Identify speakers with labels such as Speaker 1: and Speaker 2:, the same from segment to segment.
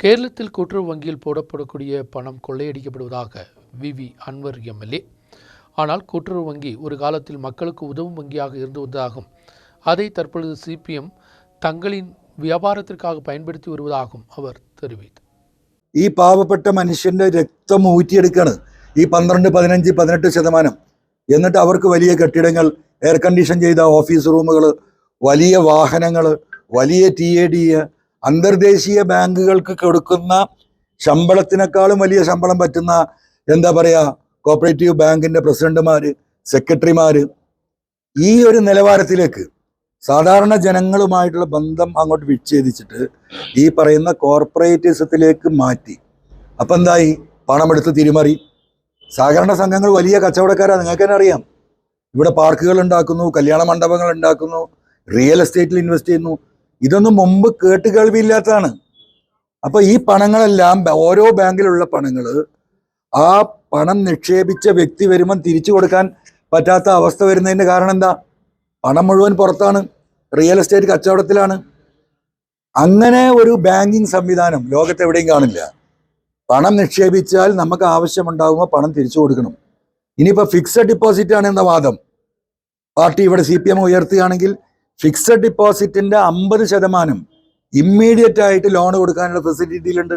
Speaker 1: കേരളത്തിൽ கூட்டுறவு வங்கியில் போடப்படக்கூடிய பணம் கொள்ளையடிக்கப்படுவதாக வி அன்வர் எம்எல்ஏ. ஆனால் கூட்டுறவு வங்கி ஒரு காலத்தில் மக்களுக்கு உதவும் வங்கியாக இருந்து வந்ததாகவும் அதை தற்பொழுது சிபிஎம் தங்களின் വ്യാപാരത്തിற்காக பயன்படுத்தி வருவதாகவும் அவர் தெரிவித்தார்.
Speaker 2: ഈ പാവപ്പെട്ട മനുഷ്യന്റെ രക്തം ഊറ്റിയെടുക്കാണ് ഈ 12, 15, 18%. എന്നിട്ട് അവർക്ക് വലിയ കെട്ടിടങ്ങൾ, എയർ കണ്ടീഷൻ ചെയ്ത ഓഫീസ് റൂമുകൾ, വലിയ വാഹനങ്ങൾ, വലിയ TAD, അന്തർദേശീയ ബാങ്കുകൾക്ക് കൊടുക്കുന്ന ശമ്പളത്തിനേക്കാളും വലിയ ശമ്പളം പറ്റുന്ന എന്താ പറയുക കോപ്പറേറ്റീവ് ബാങ്കിൻ്റെ പ്രസിഡന്റുമാർ, സെക്രട്ടറിമാർ, ഈ ഒരു നിലവാരത്തിലേക്ക് സാധാരണ ജനങ്ങളുമായിട്ടുള്ള ബന്ധം അങ്ങോട്ട് വിച്ഛേദിച്ചിട്ട് ഈ പറയുന്ന കോർപ്പറേറ്റിസത്തിലേക്ക് മാറ്റി. അപ്പം എന്തായി? പണമെടുത്ത് തിരിമറി. സഹകരണ സംഘങ്ങൾ വലിയ കച്ചവടക്കാരാണ്, നിങ്ങൾക്ക് തന്നെ അറിയാം. ഇവിടെ പാർക്കുകൾ ഉണ്ടാക്കുന്നു, കല്യാണ മണ്ഡപങ്ങൾ ഉണ്ടാക്കുന്നു, റിയൽ എസ്റ്റേറ്റിൽ ഇൻവെസ്റ്റ് ചെയ്യുന്നു. ഇതൊന്നും മുമ്പ് കേൾവിയില്ലാത്തതാണ്. അപ്പോൾ ഈ പണങ്ങളെല്ലാം ഓരോ ബാങ്കിലുള്ള പണങ്ങൾ ആ പണം നിക്ഷേപിച്ച വ്യക്തി വരുമ്പം തിരിച്ചു കൊടുക്കാൻ പറ്റാത്ത അവസ്ഥ വരുന്നതിൻ്റെ കാരണം എന്താ? പണം മുഴുവൻ പുറത്താണ്, റിയൽ എസ്റ്റേറ്റ് കച്ചവടത്തിലാണ്. അങ്ങനെ ഒരു ബാങ്കിങ് സംവിധാനം ലോകത്തെവിടെയും കാണില്ല. പണം നിക്ഷേപിച്ചാൽ നമുക്ക് ആവശ്യമുണ്ടാകുമ്പോൾ പണം തിരിച്ചു കൊടുക്കണം. ഇനിയിപ്പോൾ ഫിക്സഡ് ഡിപ്പോസിറ്റ് ആണ് എന്ന വാദം പാർട്ടി ഇവിടെ CPM ഉയർത്തുകയാണെങ്കിൽ ഫിക്സഡ് ഡിപ്പോസിറ്റിൻ്റെ 50% ഇമ്മീഡിയറ്റ് ആയിട്ട് ലോൺ കൊടുക്കാനുള്ള ഫെസിലിറ്റിയിലുണ്ട്.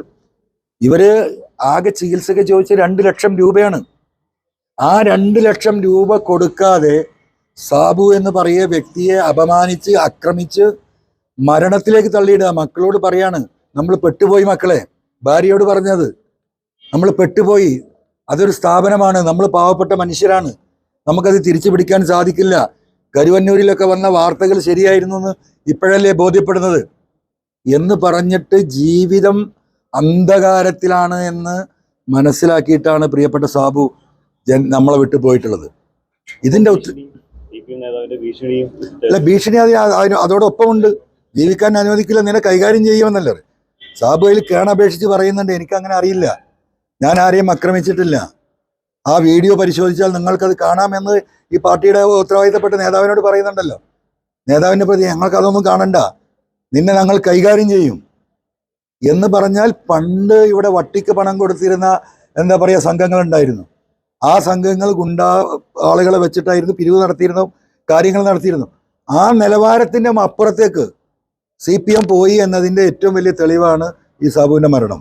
Speaker 2: ഇവർ ആകെ ചികിത്സയ്ക്ക് ചോദിച്ച് 2 ലക്ഷം രൂപയാണ്. ആ 2 ലക്ഷം രൂപ കൊടുക്കാതെ സാബു എന്ന് പറയുന്ന വ്യക്തിയെ അപമാനിച്ച് ആക്രമിച്ച് മരണത്തിലേക്ക് തള്ളിയിടുക. മക്കളോട് പറയാണ്, നമ്മൾ പെട്ടുപോയി മക്കളെ, ഭാര്യയോട് പറഞ്ഞത്, നമ്മൾ പെട്ടുപോയി, അതൊരു സ്ഥാപനമാണ്, നമ്മൾ പാവപ്പെട്ട മനുഷ്യരാണ്, നമുക്കത് തിരിച്ചു പിടിക്കാൻ സാധിക്കില്ല. കരുവന്നൂരിലൊക്കെ വന്ന വാർത്തകൾ ശരിയായിരുന്നു എന്ന് ഇപ്പോഴല്ലേ ബോധ്യപ്പെടുന്നത് എന്ന് പറഞ്ഞിട്ട് ജീവിതം അന്ധകാരത്തിലാണ് എന്ന് മനസ്സിലാക്കിയിട്ടാണ് പ്രിയപ്പെട്ട സാബു നമ്മളെ വിട്ടു പോയിട്ടുള്ളത്. ഇതിൻ്റെ അല്ല, ഭീഷണി അതോടൊപ്പമുണ്ട്. ജീവിക്കാൻ അനുവദിക്കില്ല, നിന്നെ കൈകാര്യം ചെയ്യുമെന്നല്ലേ സാബു അതിൽ കേണപേക്ഷിച്ച് പറയുന്നുണ്ട്. എനിക്കങ്ങനെ അറിയില്ല, ഞാൻ ആരെയും ആക്രമിച്ചിട്ടില്ല. ആ വീഡിയോ പരിശോധിച്ചാൽ നിങ്ങൾക്കത് കാണാമെന്ന് ഈ പാർട്ടിയുടെ ഉത്തരവാദിത്തപ്പെട്ട നേതാവിനോട് പറയുന്നുണ്ടല്ലോ. നേതാവിൻ്റെ പ്രതി ഞങ്ങൾക്കതൊന്നും കാണണ്ട, നിന്നെ ഞങ്ങൾ കൈകാര്യം ചെയ്യും എന്ന് പറഞ്ഞാൽ, പണ്ട് ഇവിടെ വട്ടിക്ക് പണം കൊടുത്തിരുന്ന എന്താ പറയുക സംഘങ്ങളുണ്ടായിരുന്നു. ആ സംഘങ്ങൾ ആളുകളെ വെച്ചിട്ടായിരുന്നു പിരിവ് നടത്തിയിരുന്നു, കാര്യങ്ങൾ നടത്തിയിരുന്നു. ആ നിലവാരത്തിൻ്റെ അപ്പുറത്തേക്ക് CPM പോയി എന്നതിൻ്റെ ഏറ്റവും വലിയ തെളിവാണ് ഈ സാബുവിൻ്റെ മരണം.